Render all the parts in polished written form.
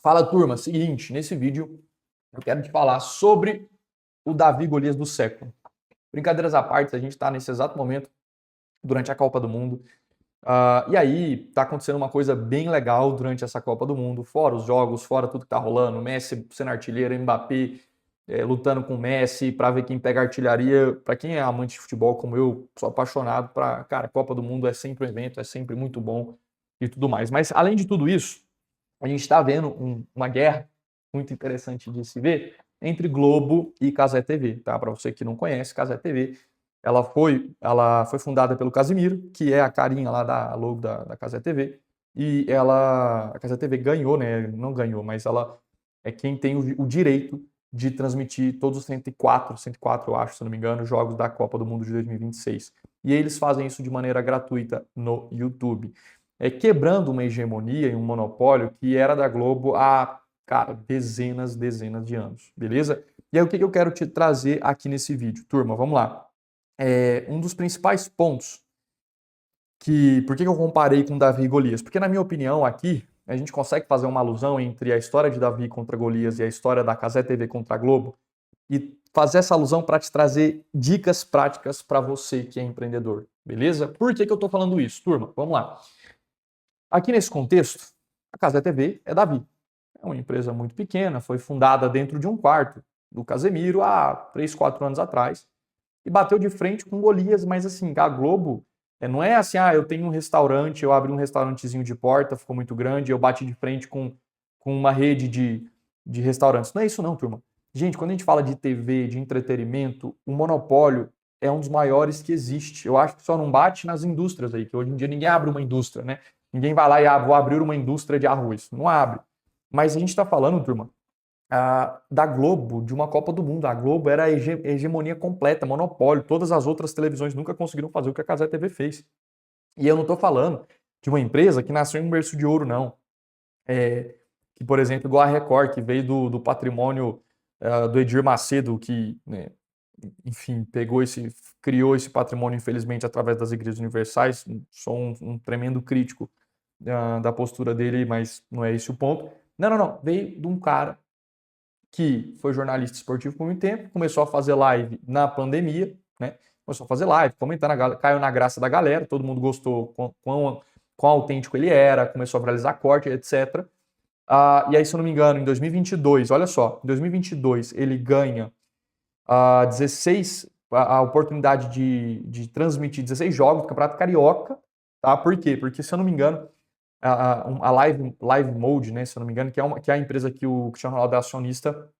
Fala, turma, seguinte, nesse vídeo eu quero te falar sobre o Davi Golias do século. Brincadeiras à parte, a gente está nesse exato momento durante a Copa do Mundo. E aí tá acontecendo uma coisa bem legal durante essa Copa do Mundo, fora os jogos, fora tudo que tá rolando, Messi sendo artilheiro, Mbappé lutando com o Messi para ver quem pega a artilharia. Para quem é amante de futebol como eu, sou apaixonado para, cara, Copa do Mundo é sempre um evento, é sempre muito bom e tudo mais. Mas além de tudo isso, a gente está vendo uma guerra muito interessante de se ver entre Globo e Cazé TV, tá? Para você que não conhece, Cazé TV, ela foi fundada pelo Casimiro, que é a carinha lá da logo da Cazé TV, e a Cazé TV ganhou, né? Não ganhou, mas ela é quem tem o direito de transmitir todos os 104, eu acho, se não me engano, jogos da Copa do Mundo de 2026. E eles fazem isso de maneira gratuita no YouTube, quebrando uma hegemonia e um monopólio que era da Globo há, cara, dezenas de anos, beleza? E aí o que eu quero te trazer aqui nesse vídeo? Turma, vamos lá. Um dos principais pontos por que eu comparei com Davi e Golias? Porque na minha opinião aqui, a gente consegue fazer uma alusão entre a história de Davi contra Golias e a história da Cazé TV contra a Globo e fazer essa alusão para te trazer dicas práticas para você que é empreendedor, beleza? Por que eu estou falando isso, turma? Vamos lá. Aqui nesse contexto, a Cazé TV é Davi. É uma empresa muito pequena, foi fundada dentro de um quarto do Casemiro há 3, 4 anos atrás e bateu de frente com Golias, mas assim, a Globo não é assim, eu tenho um restaurante, eu abri um restaurantezinho de porta, ficou muito grande, eu bati de frente com uma rede de restaurantes. Não é isso não, turma. Gente, quando a gente fala de TV, de entretenimento, o monopólio é um dos maiores que existe. Eu acho que só não bate nas indústrias aí, que hoje em dia ninguém abre uma indústria, né? Ninguém vai lá e vou abrir uma indústria de arroz. Não abre. Mas a gente está falando, turma, da Globo, de uma Copa do Mundo. A Globo era a hegemonia completa, monopólio. Todas as outras televisões nunca conseguiram fazer o que a Cazé TV fez. E eu não estou falando de uma empresa que nasceu em um berço de ouro, não. Que, por exemplo, igual a Record, que veio do patrimônio do Edir Macedo, que, né, enfim, criou esse patrimônio, infelizmente, através das igrejas universais. Sou um tremendo crítico da postura dele, mas não é esse o ponto. Não. Veio de um cara que foi jornalista esportivo por muito tempo, começou a fazer live na pandemia, né? Começou a fazer live, comentando, caiu na graça da galera, todo mundo gostou quão autêntico ele era, começou a viralizar corte, etc. E aí, se eu não me engano, em 2022, olha só, em 2022 ele ganha 16, a oportunidade de transmitir 16 jogos do Campeonato Carioca, tá? Por quê? Porque, se eu não me engano, a Live Mode, né, se eu não me engano, que é a empresa que o Cristiano Ronaldo é acionista,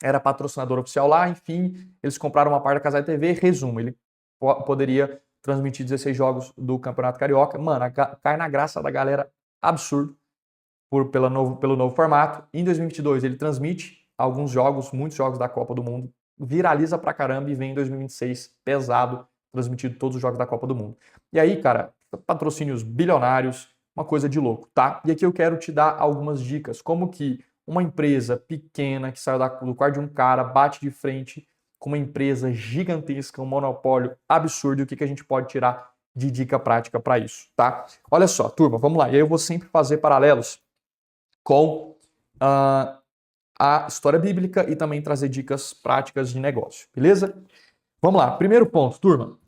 era patrocinador oficial lá, enfim, eles compraram uma parte da Cazé TV, resumo, ele poderia transmitir 16 jogos do Campeonato Carioca. Mano, cai na graça da galera, absurdo, pelo novo formato. Em 2022 ele transmite alguns jogos, muitos jogos da Copa do Mundo, viraliza pra caramba e vem em 2026 pesado, transmitido todos os jogos da Copa do Mundo. E aí, cara, patrocínios bilionários, uma coisa de louco, tá? E aqui eu quero te dar algumas dicas, como que uma empresa pequena que saiu do quarto de um cara bate de frente com uma empresa gigantesca, um monopólio absurdo, e o que a gente pode tirar de dica prática para isso, tá? Olha só, turma, vamos lá. E aí eu vou sempre fazer paralelos com a história bíblica e também trazer dicas práticas de negócio, beleza? Vamos lá, primeiro ponto, turma.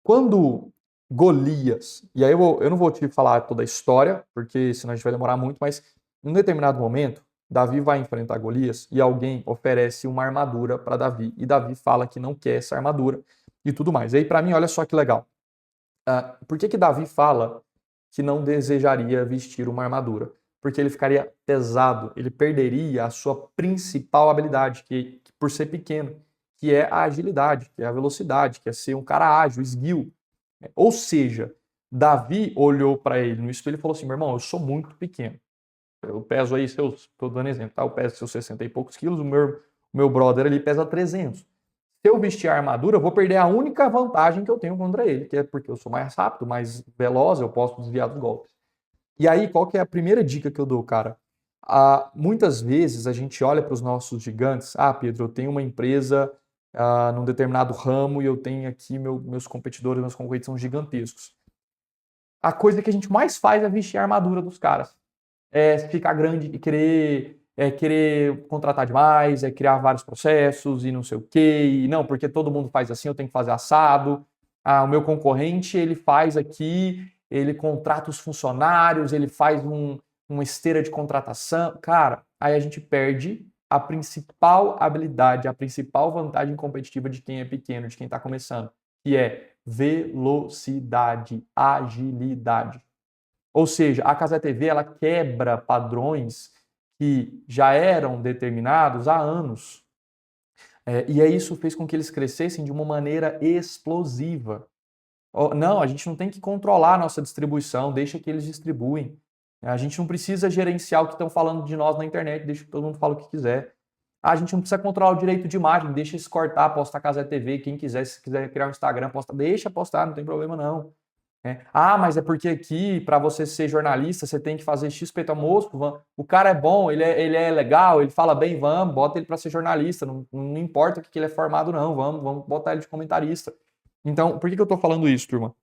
Quando Golias, e aí eu não vou te falar toda a história, porque senão a gente vai demorar muito, mas em um determinado momento, Davi vai enfrentar Golias e alguém oferece uma armadura para Davi, e Davi fala que não quer essa armadura e tudo mais. E aí, para mim, olha só que legal. Por que Davi fala que não desejaria vestir uma armadura? Porque ele ficaria pesado, ele perderia a sua principal habilidade, que por ser pequeno, que é a agilidade, que é a velocidade, que é ser um cara ágil, esguio. Ou seja, Davi olhou para ele no espelho e falou assim: meu irmão, eu sou muito pequeno. Eu peso aí estou dando exemplo, tá? Eu peso seus 60 e poucos quilos, o meu brother ali pesa 300. Se eu vestir a armadura, eu vou perder a única vantagem que eu tenho contra ele, que é porque eu sou mais rápido, mais veloz, eu posso desviar dos golpes. E aí, qual que é a primeira dica que eu dou, cara? Muitas vezes a gente olha para os nossos gigantes. Pedro, eu tenho uma empresa num determinado ramo e eu tenho aqui meus competidores, meus concorrentes são gigantescos. A coisa que a gente mais faz é vestir a armadura dos caras. ficar grande e querer contratar demais, criar vários processos e não sei o quê, e não, porque todo mundo faz assim, eu tenho que fazer assado. O meu concorrente, ele faz aqui, ele contrata os funcionários, ele faz uma esteira de contratação. Cara, aí a gente perde a principal habilidade, a principal vantagem competitiva de quem é pequeno, de quem está começando, que é velocidade, agilidade. Ou seja, a Cazé TV ela quebra padrões que já eram determinados há anos. E aí isso fez com que eles crescessem de uma maneira explosiva. Não, a gente não tem que controlar a nossa distribuição, deixa que eles distribuem. A gente não precisa gerenciar o que estão falando de nós na internet, deixa que todo mundo fala o que quiser. A gente não precisa controlar o direito de imagem, deixa eles cortar, postar Cazé TV, quem quiser, se quiser criar um Instagram, posta, deixa postar, não tem problema não. Mas é porque aqui, para você ser jornalista, você tem que fazer XP moço, o cara é bom, ele é legal, ele fala bem, vamos, bota ele para ser jornalista, não importa o que ele é formado não, vamos botar ele de comentarista. Então, por que eu estou falando isso, turma?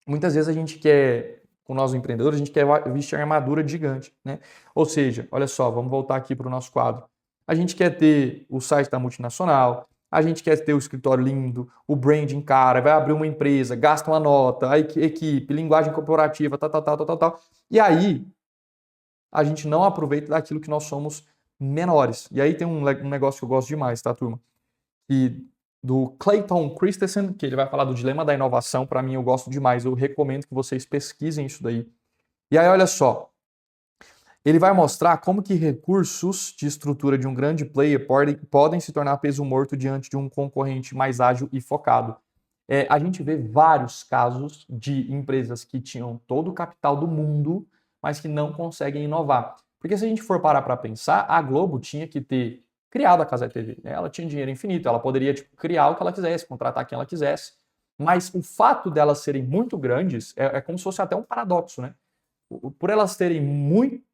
Muitas vezes a gente quer, com nós empreendedores, a gente quer vestir a armadura de gigante, né? Ou seja, olha só, vamos voltar aqui para o nosso quadro. A gente quer ter o site da multinacional, a gente quer ter o escritório lindo, o branding cara, vai abrir uma empresa, gasta uma nota, a equipe, linguagem corporativa, tal. E aí, a gente não aproveita daquilo que nós somos menores. E aí tem um negócio que eu gosto demais, tá, turma? Do Clayton Christensen, que ele vai falar do dilema da inovação. Para mim, eu gosto demais. Eu recomendo que vocês pesquisem isso daí. E aí, olha só. Ele vai mostrar como que recursos de estrutura de um grande player podem se tornar peso morto diante de um concorrente mais ágil e focado. A gente vê vários casos de empresas que tinham todo o capital do mundo, mas que não conseguem inovar. Porque se a gente for parar para pensar, a Globo tinha que ter criado a Cazé TV. Né? Ela tinha dinheiro infinito, ela poderia criar o que ela quisesse, contratar quem ela quisesse. Mas o fato delas serem muito grandes é como se fosse até um paradoxo, né? Por elas terem muito,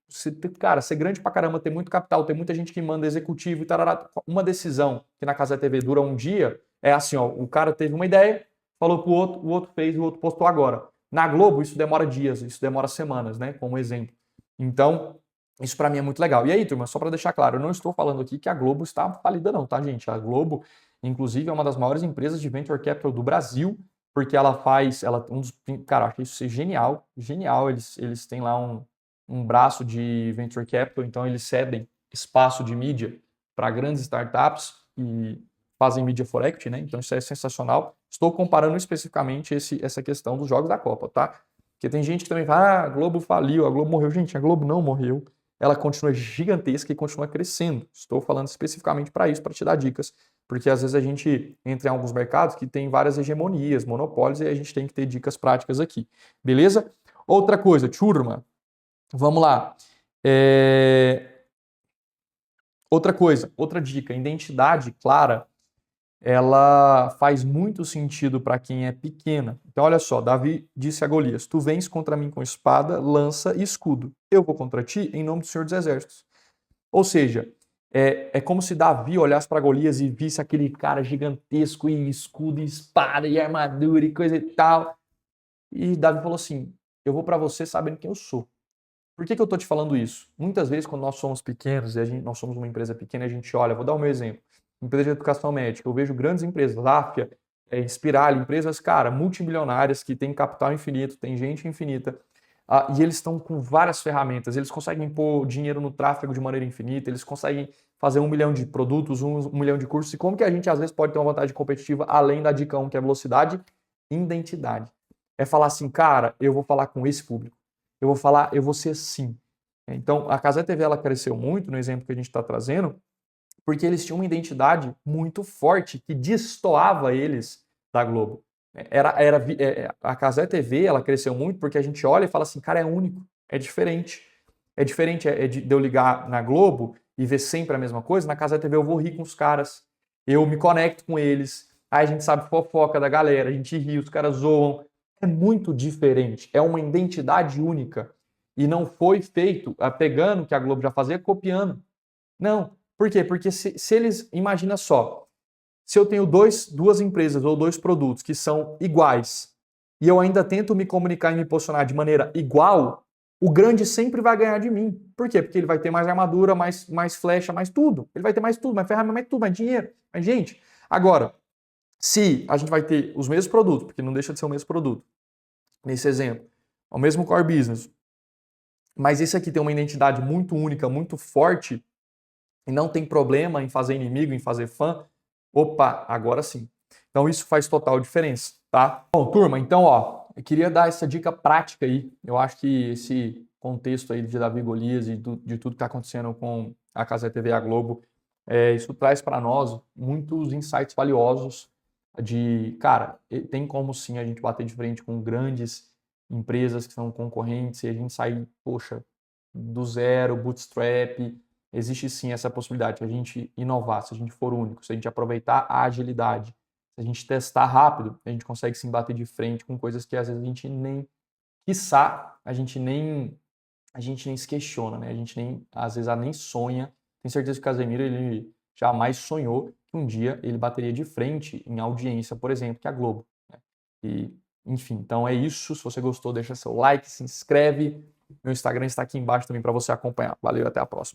cara, ser grande pra caramba, ter muito capital, ter muita gente que manda executivo e tarará, uma decisão que na Cazé TV dura um dia, é assim, ó, o cara teve uma ideia, falou pro outro, o outro fez, o outro postou agora. Na Globo, isso demora dias, isso demora semanas, né, como exemplo. Então, isso para mim é muito legal. E aí, turma, só para deixar claro, eu não estou falando aqui que a Globo está falida não, tá, gente? A Globo, inclusive, é uma das maiores empresas de venture capital do Brasil, porque ela faz, cara, eu achei isso genial, eles têm lá um braço de venture capital, então eles cedem espaço de mídia para grandes startups e fazem mídia for equity, né? Então isso é sensacional. Estou comparando especificamente essa questão dos jogos da Copa, tá? Porque tem gente que também fala, a Globo faliu, a Globo morreu. Gente, a Globo não morreu. Ela continua gigantesca e continua crescendo. Estou falando especificamente para isso, para te dar dicas, porque às vezes a gente entra em alguns mercados que tem várias hegemonias, monopólios, e a gente tem que ter dicas práticas aqui. Beleza? Outra coisa, turma, vamos lá. Outra coisa, outra dica, identidade clara, ela faz muito sentido para quem é pequena. Então, olha só, Davi disse a Golias, tu vens contra mim com espada, lança e escudo. Eu vou contra ti em nome do Senhor dos Exércitos. Ou seja, é como se Davi olhasse para Golias e visse aquele cara gigantesco e escudo, e espada e armadura e coisa e tal. E Davi falou assim, eu vou para você sabendo quem eu sou. Por que eu estou te falando isso? Muitas vezes, quando nós somos pequenos, nós somos uma empresa pequena, a gente olha, vou dar o meu exemplo, empresa de educação médica, eu vejo grandes empresas, Láfia, Inspirali, empresas, cara, multimilionárias, que têm capital infinito, tem gente infinita, e eles estão com várias ferramentas, eles conseguem pôr dinheiro no tráfego de maneira infinita, eles conseguem fazer 1 milhão de produtos, 1 milhão de cursos, e como que a gente às vezes pode ter uma vantagem competitiva além da dica 1, que é velocidade? Identidade. É falar assim, cara, eu vou falar com esse público. Eu vou ser assim. Então, a Cazé TV ela cresceu muito, no exemplo que a gente está trazendo, porque eles tinham uma identidade muito forte que destoava eles da Globo. A Cazé TV ela cresceu muito porque a gente olha e fala assim, cara, é único, é diferente. É diferente de eu ligar na Globo e ver sempre a mesma coisa. Na Cazé TV eu vou rir com os caras, eu me conecto com eles, aí a gente sabe fofoca da galera, a gente ri, os caras zoam. É muito diferente, é uma identidade única. E não foi feito pegando o que a Globo já fazia, copiando. Não. Por quê? Porque se eles, imagina só, se eu tenho duas empresas ou 2 produtos que são iguais e eu ainda tento me comunicar e me posicionar de maneira igual, O grande sempre vai ganhar de mim. Por quê? Porque ele vai ter mais armadura, mais flecha, mais tudo. Ele vai ter mais tudo, mais ferramenta, mais tudo, mais dinheiro, mais gente. Agora, se a gente vai ter os mesmos produtos, porque não deixa de ser o mesmo produto, nesse exemplo, o mesmo core business, mas esse aqui tem uma identidade muito única, muito forte, e não tem problema em fazer inimigo, em fazer fã, opa, agora sim. Então isso faz total diferença, tá? Bom, turma, então, ó, eu queria dar essa dica prática aí. Eu acho que esse contexto aí de Davi e Golias e de tudo que está acontecendo com a Cazé TV e a Globo, isso traz para nós muitos insights valiosos de, cara, tem como sim a gente bater de frente com grandes empresas que são concorrentes e a gente sair, poxa, do zero, bootstrap. Existe sim essa possibilidade de a gente inovar, se a gente for único, se a gente aproveitar a agilidade, se a gente testar rápido, a gente consegue sim bater de frente com coisas que às vezes a gente nem, quiçá, a gente nem se questiona, né? A gente nem, às vezes, nem sonha. Tenho certeza que o Casemiro, ele jamais sonhou que um dia ele bateria de frente em audiência, por exemplo, que é a Globo, né? E, enfim, então é isso. Se você gostou, deixa seu like, se inscreve. Meu Instagram está aqui embaixo também para você acompanhar. Valeu, até a próxima.